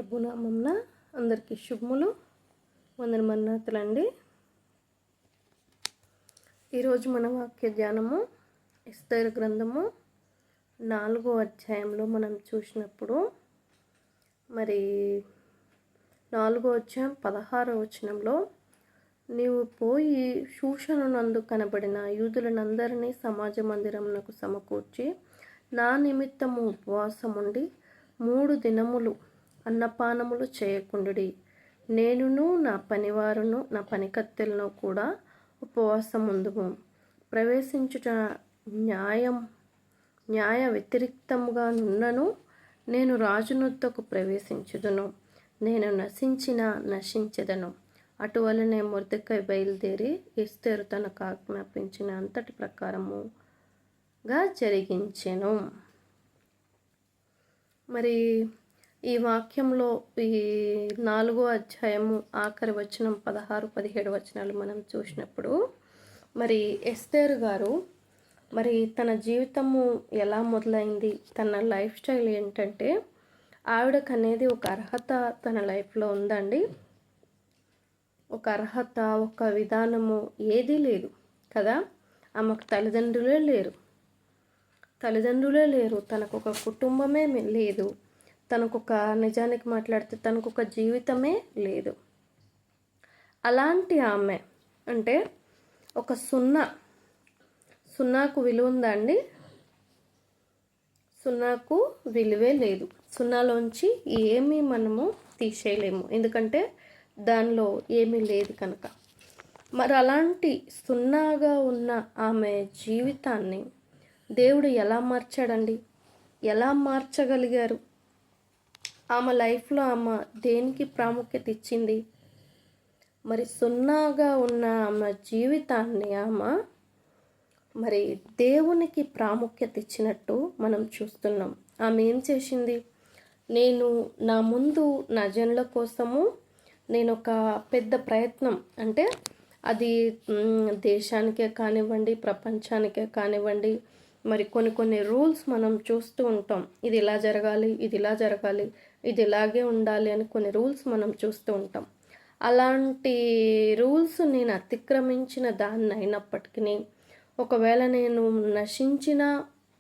ప్రభునామంన అందరికీ శుభములు వందనమన్నతులండి. ఈరోజు మన వాక్య ధ్యానము ఎస్తేరు గ్రంథము 4వ అధ్యాయంలో మనం చూసినప్పుడు మరి 4వ అధ్యాయం 16వ వచనంలో నీవు పోయి షూషనునందు కనబడిన యూదులనందరినీ సమాజ మందిరమునకు సమకూర్చి నా నిమిత్తము ఉపవాసముండి 3 దినములు అన్నపానములు చేయకుండుడి. నేనును నా పనివారును నా పనికత్తెలను కూడా ఉపవాసముందుము. ప్రవేశించుట న్యాయ వ్యతిరిక్తముగా నున్నను నేను రాజునొద్దకు ప్రవేశించుదును. నేను నశించెదను. అటువలనే మొర్దెకై బయలుదేరి ఎస్తేరు తనకు ఆజ్ఞాపించిన అంతటి ప్రకారముగా జరిగించెను. మరి ఈ వాక్యంలో ఈ 4వ అధ్యాయము ఆఖరి వచనం 16-17 వచనాలు మనం చూసినప్పుడు మరి ఎస్తేరు గారు మరి తన జీవితము ఎలా మొదలైంది, తన లైఫ్ స్టైల్ ఏంటంటే ఆవిడకు అనేది ఒక అర్హత తన లైఫ్లో ఉందండి. ఒక అర్హత, ఒక విధానము ఏదీ లేదు కదా. ఆమెకు తల్లిదండ్రులే లేరు, తనకు ఒక కుటుంబమే లేదు, తనకొక నిజానికి మాట్లాడితే తనకొక జీవితమే లేదు. అలాంటి ఆమె అంటే ఒక సున్నాకు విలువ ఉందా అండి? సున్నాకు విలువే లేదు. సున్నాలోంచి ఏమీ మనము తీసేయలేము, ఎందుకంటే దానిలో ఏమీ లేదు కనుక. మరి అలాంటి సున్నాగా ఉన్న ఆమె జీవితాన్ని దేవుడు ఎలా మార్చాడండి? ఎలా మార్చగలిగారు? ఆమె లైఫ్లో ఆమె దేనికి ప్రాముఖ్యత ఇచ్చింది? మరి సున్నాగా ఉన్న ఆమె జీవితాన్ని ఆమె మరి దేవునికి ప్రాముఖ్యత ఇచ్చినట్టు మనం చూస్తున్నాం. ఆమె ఏం చేసింది? నేను నా జనుల కోసము నేను ఒక పెద్ద ప్రయత్నం, అంటే అది దేశానికే కానివ్వండి, ప్రపంచానికే కానివ్వండి, మరి కొన్ని రూల్స్ మనం చూస్తూ ఉంటాం. ఇది ఇలా జరగాలి, ఇది ఇలా జరగాలి, ఇది ఇలాగే ఉండాలి అని కొన్ని రూల్స్ మనం చూస్తూ ఉంటాం. అలాంటి రూల్స్ నేను అతిక్రమించిన దాన్ని అయినప్పటికీ, ఒకవేళ నేను నశించినా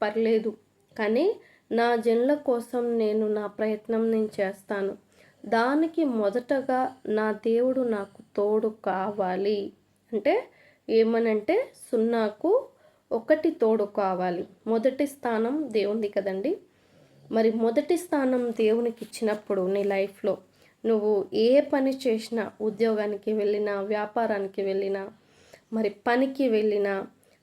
పర్లేదు, కానీ నా జనుల కోసం నా ప్రయత్నం నేను చేస్తాను. దానికి మొదటగా నా దేవుడు నాకు తోడు కావాలి. అంటే ఏమనంటే సున్నాకు ఒకటి తోడు కావాలి. మొదటి స్థానం దేవునిది కదండి. మరి మొదటి స్థానం దేవునికి ఇచ్చినప్పుడు నీ లైఫ్లో నువ్వు ఏ పని చేసినా, ఉద్యోగానికి వెళ్ళినా, వ్యాపారానికి వెళ్ళినా, మరి పనికి వెళ్ళినా,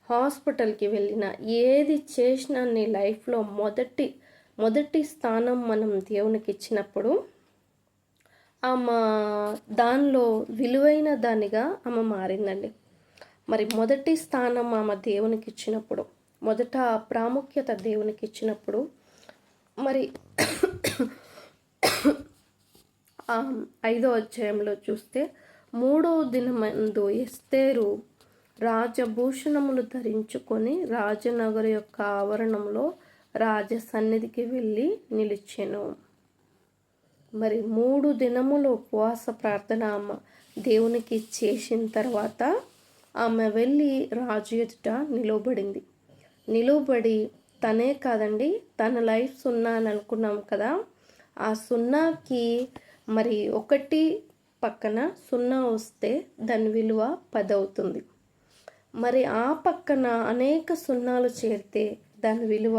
హాస్పిటల్కి వెళ్ళినా, ఏది చేసినా నీ లైఫ్లో మొదటి స్థానం మనం దేవునికి ఇచ్చినప్పుడు ఆమె దానిలో విలువైన దానిగా ఆమె మారిందండి. మరి మొదటి స్థానం ఆమె దేవునికి ఇచ్చినప్పుడు, మొదట ప్రాముఖ్యత దేవునికి ఇచ్చినప్పుడు, మరి 5వ అధ్యాయంలో చూస్తే 3వ దినమందు ఎస్తేరు రాజభూషణములు ధరించుకొని రాజనగరు యొక్క ఆవరణంలో రాజ సన్నిధికి వెళ్ళి నిలిచెను. మరి 3 దినములు ఉపవాస ప్రార్థన ఆమె దేవునికి చేసిన తర్వాత ఆమె వెళ్ళి రాజు ఎదుట నిలువబడి తనే కాదండి, తన లైఫ్ సున్నా అని అనుకున్నాం కదా, ఆ సున్నాకి మరి 1 పక్కన 0 వస్తే దాని విలువ 10 అవుతుంది. మరి ఆ పక్కన అనేక సున్నాలు చేరితే దాని విలువ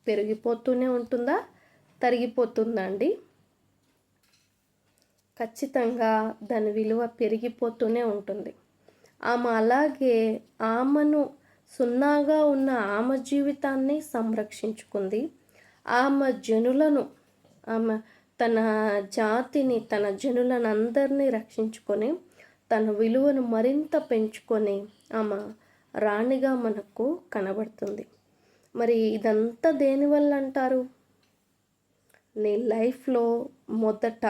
పెరిగిపోతూనే ఉంటుందా, తరిగిపోతుందా అండి? ఖచ్చితంగా దాని విలువ పెరిగిపోతూనే ఉంటుంది. ఆమె అలాగే ఆమెను సున్నాగా ఉన్న ఆమె జీవితాన్ని సంరక్షించుకుంది. ఆమె జనులను, ఆమె తన జాతిని, తన జనులను అందరినీ రక్షించుకొని తన విలువను మరింత పెంచుకొని ఆమె రాణిగా మనకు కనబడుతుంది. మరి ఇదంతా దేనివల్ల అంటారు? నీ లైఫ్లో మొదట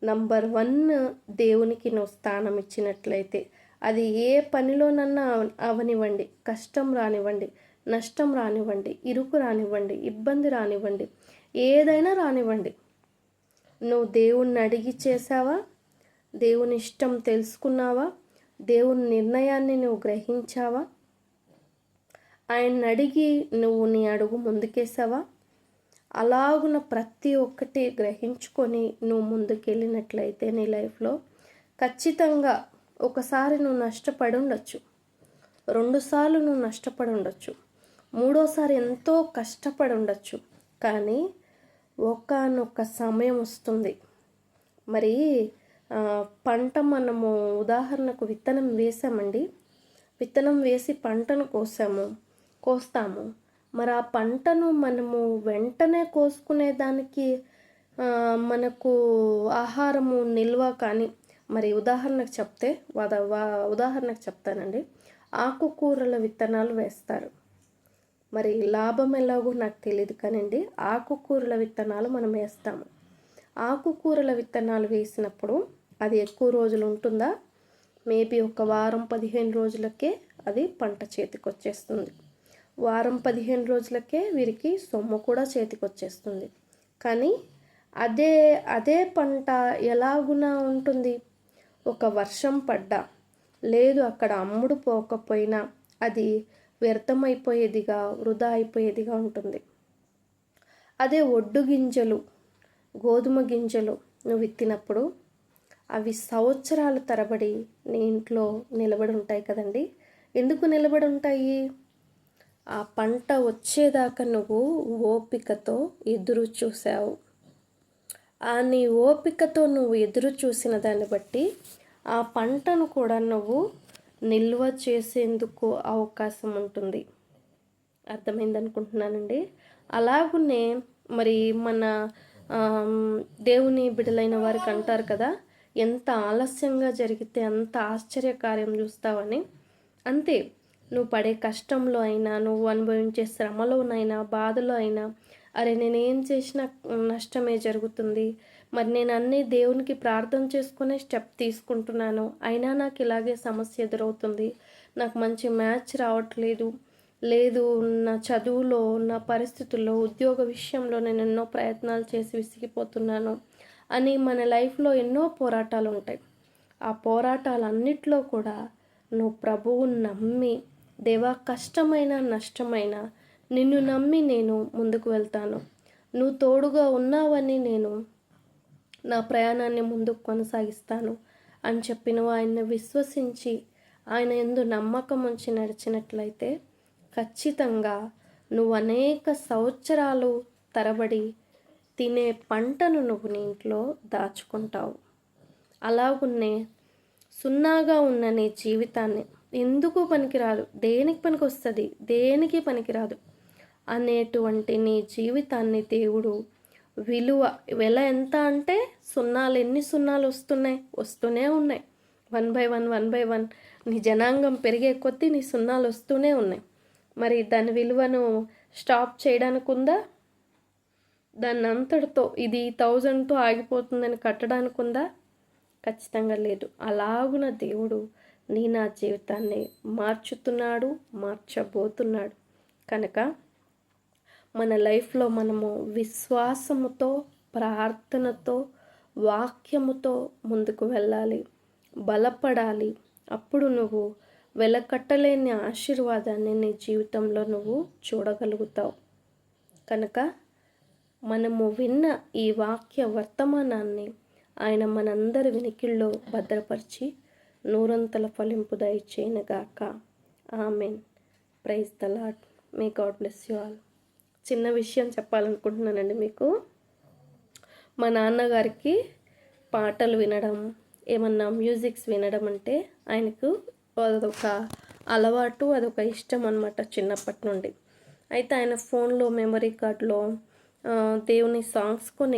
నంబర్ 1 దేవునికి నువ్వు స్థానం ఇచ్చినట్లయితే, అది ఏ పనిలోనన్నా అవనివ్వండి, కష్టం రానివ్వండి, నష్టం రానివ్వండి, ఇరుకు రానివ్వండి, ఇబ్బంది రానివ్వండి, ఏదైనా రానివ్వండి, నువ్వు దేవుణ్ణి అడిగి చేసావా? దేవుని ఇష్టం తెలుసుకున్నావా? దేవుని నిర్ణయాన్ని నువ్వు గ్రహించావా? ఆయన్ని అడిగి నువ్వు నీ అడుగు ముందుకేసావా? అలాగున ప్రతి ఒక్కటి గ్రహించుకొని నువ్వు ముందుకెళ్ళినట్లయితే నీ లైఫ్లో ఖచ్చితంగా ఒకసారి నువ్వు నష్టపడి ఉండొచ్చు, 2 సార్లు నువ్వు నష్టపడి ఉండొచ్చు, 3ఓసారి ఎంతో కష్టపడి ఉండొచ్చు. కానీ ఒకానొక సమయం వస్తుంది. మరి పంట మనము ఉదాహరణకు విత్తనం వేసామండి, విత్తనం వేసి పంటను కోస్తాము. మరి ఆ పంటను మనము వెంటనే కోసుకునేదానికి మనకు ఆహారము నిల్వ కానీ, మరి ఉదాహరణకు చెప్తానండి, ఆకుకూరల విత్తనాలు వేస్తారు. మరి లాభం ఎలాగో నాకు తెలియదు కానండి, ఆకుకూరల విత్తనాలు మనం వేస్తాము. ఆకుకూరల విత్తనాలు వేసినప్పుడు అది ఎక్కువ రోజులు ఉంటుందా? మేబీ ఒక వారం 15 రోజులకే అది పంట చేతికి వచ్చేస్తుంది. వారం 15 రోజులకే వీరికి సొమ్ము కూడా చేతికి వచ్చేస్తుంది. కానీ అదే పంట ఎలాగునా ఉంటుంది, ఒక వర్షం పడ్డా లేదు అక్కడ అమ్ముడు పోకపోయినా అది వ్యర్థమైపోయేదిగా, వృధా అయిపోయేదిగా ఉంటుంది. అదే ఒడ్డు గింజలు, గోధుమ గింజలు నువ్వు విత్తినప్పుడు అవి సంవత్సరాల తరబడి నీ ఇంట్లో నిలబడి ఉంటాయి కదండి. ఎందుకు నిలబడి ఉంటాయి? ఆ పంట వచ్చేదాకా నువ్వు ఓపికతో ఎదురు చూసావు. ఆ నీ ఓపికతో నువ్వు ఎదురు చూసిన దాన్ని బట్టి ఆ పంటను కూడా నువ్వు నిల్వ చేసేందుకు అవకాశం ఉంటుంది. అర్థమైంది అనుకుంటున్నానండి. అలాగునే మరి మన దేవుని బిడ్డలైన వారికి అంటారు కదా, ఎంత ఆలస్యంగా జరిగితే అంత ఆశ్చర్యకార్యం చూస్తావని. అంతే, నువ్వు పడే కష్టంలో అయినా, నువ్వు అనుభవించే శ్రమలోనైనా, బాధలో అయినా, అరే నేనేం చేసినా నష్టమే జరుగుతుంది, మరి నేను అన్నీ దేవునికి ప్రార్థన చేసుకునే స్టెప్ తీసుకుంటున్నాను, అయినా నాకు ఇలాగే సమస్య ఎదురవుతుంది, నాకు మంచి మ్యాచ్ రావట్లేదు, లేదు నా చదువులో, నా పరిస్థితుల్లో, ఉద్యోగ విషయంలో నేను ఎన్నో ప్రయత్నాలు చేసి విసిగిపోతున్నాను అని మన లైఫ్లో ఎన్నో పోరాటాలు ఉంటాయి. ఆ పోరాటాలన్నిట్లో కూడా నువ్వు ప్రభువుని నమ్మి, దేవా కష్టమైన నష్టమైన నిన్ను నమ్మి నేను ముందుకు వెళ్తాను, నువ్వు తోడుగా ఉన్నావని నేను నా ప్రయాణాన్ని ముందుకు కొనసాగిస్తాను అని చెప్పి నువ్వు ఆయన్ని విశ్వసించి ఆయన యందు నమ్మకం ఉంచి నడిచినట్లయితే ఖచ్చితంగా నువ్వు అనేక సంవత్సరాలు తరబడి తినే పంటను నువ్వు నీ ఇంట్లో దాచుకుంటావు. అలాగున్నే సున్నాగా ఉన్న నీ జీవితాన్ని ఎందుకు పనికిరాదు, దేనికి పనికి వస్తుంది, దేనికి పనికిరాదు అనేటువంటి నీ జీవితాన్ని దేవుడు వెల ఎంత అంటే ఎన్ని సున్నాలు వస్తూనే ఉన్నాయి. 1 by 1 నీ జనాంగం పెరిగే కొద్దీ నీ సున్నాలు వస్తూనే ఉన్నాయి. మరి దాని విలువను స్టాప్ చేయడానికి ఉందా? దాన్ని అంతటితో ఇది 1000తో ఆగిపోతుందని కట్టడానికి ఉందా? ఖచ్చితంగా లేదు. అలాగున దేవుడు నా జీవితాన్ని మార్చుతున్నాడు, మార్చబోతున్నాడు. కనుక మన లైఫ్లో మనము విశ్వాసముతో, ప్రార్థనతో, వాక్యముతో ముందుకు వెళ్ళాలి, బలపడాలి. అప్పుడు నువ్వు వెలకట్టలేని ఆశీర్వాదాన్ని నీ జీవితంలో నువ్వు చూడగలుగుతావు. కనుక మనము విన్న ఈ వాక్య వర్తమానాన్ని ఆయన మనందరి వినికిల్లో భద్రపరిచి నూరంతల ఫలింపు దయచేయనుగాక. Amen. Praise the Lord. May God bless you all. చిన్న విషయం చెప్పాలనుకుంటున్నానండి మీకు. మా నాన్నగారికి పాటలు వినడం, ఏమన్నా మ్యూజిక్స్ వినడం అంటే ఆయనకు అదొక అలవాటు, అదొక ఇష్టం అన్నమాట చిన్నప్పటి నుండి. అయితే ఆయన ఫోన్లో మెమరీ కార్డులో దేవుని సాంగ్స్ కొన్ని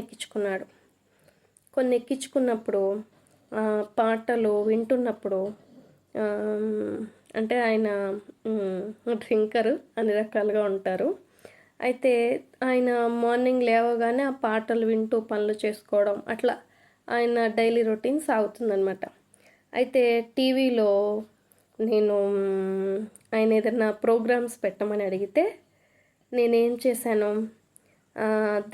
ఎక్కించుకున్నప్పుడు పాటలు వింటున్నప్పుడు, అంటే ఆయన డ్రింకరు, అన్ని రకాలుగా ఉంటారు. అయితే ఆయన మార్నింగ్ లేవగానే ఆ పాటలు వింటూ పనులు చేసుకోవడం, అట్లా ఆయన డైలీ రొటీన్ సాగుతుందన్నమాట. అయితే టీవీలో నేను ఆయన ఏదైనా ప్రోగ్రామ్స్ పెట్టమని అడిగితే నేనేం చేశాను,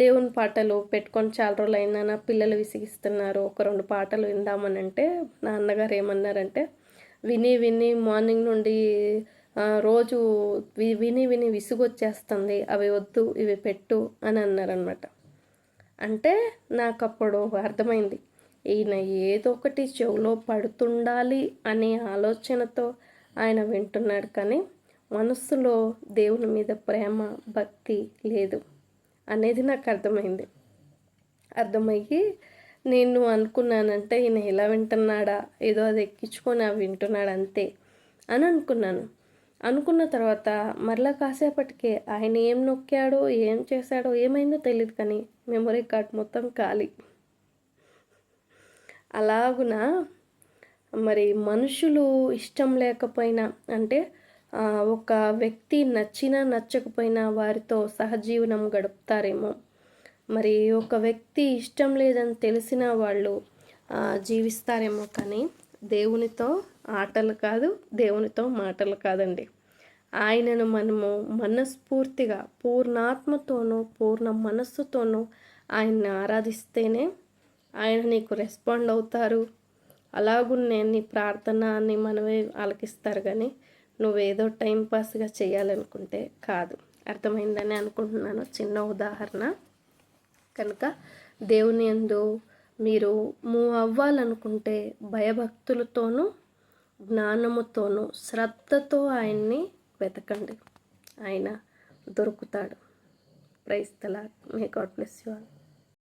దేవుని పాటలు పెట్టుకొని చాలా రోజులైనా నా పిల్లలు విసిగిస్తున్నారు, ఒక 2 పాటలు విందామని అంటే నా అన్నగారు ఏమన్నారంటే, విని విని మార్నింగ్ నుండి రోజు విని విని విసుగొచ్చేస్తుంది, అవి వద్దు ఇవి పెట్టు అని అన్నారనమాట. అంటే నాకు అప్పుడు అర్థమైంది, ఈయన ఏదో ఒకటి చెవిలో పడుతుండాలి అనే ఆలోచనతో ఆయన వింటున్నాడు, కానీ మనస్సులో దేవుని మీద ప్రేమ భక్తి లేదు అనేది నాకు అర్థమయ్యి నేను అనుకున్నానంటే ఈయన ఇలా వింటున్నాడా, ఏదో అది ఎక్కించుకొని అవి వింటున్నాడు అంతే అని అనుకున్న తర్వాత మరలా కాసేపటికే ఆయన ఏం నొక్కాడో ఏం చేశాడో ఏమైందో తెలియదు, కానీ మెమొరీ కార్డ్ మొత్తం ఖాళీ. అలాగున మరి మనుషులు ఇష్టం లేకపోయినా, అంటే ఒక వ్యక్తి నచ్చినా నచ్చకపోయినా వారితో సహజీవనం గడుపుతారేమో, మరి ఒక వ్యక్తి ఇష్టం లేదని తెలిసిన వాళ్ళు జీవిస్తారేమో, కానీ దేవునితో ఆటలు కాదు, దేవునితో మాటలు కాదండి. ఆయనను మనము మనస్ఫూర్తిగా పూర్ణాత్మతోనూ పూర్ణ మనస్సుతోనూ ఆయన్ని ఆరాధిస్తేనే ఆయన నీకు రెస్పాండ్ అవుతారు. అలాగున్నే నీ ప్రార్థన అని మనమే ఆలకిస్తారు, కానీ నువ్వేదో టైంపాస్గా చేయాలనుకుంటే కాదు. అర్థమైందని అనుకుంటున్నాను. చిన్న ఉదాహరణ కనుక దేవుని యందు మీరు మూవ్ అవ్వాలనుకుంటే భయభక్తులతోనూ జ్ఞానముతోనూ శ్రద్ధతో ఆయన్ని వెతకండి, ఆయన దొరుకుతాడు. Praise the Lord. May God bless you all.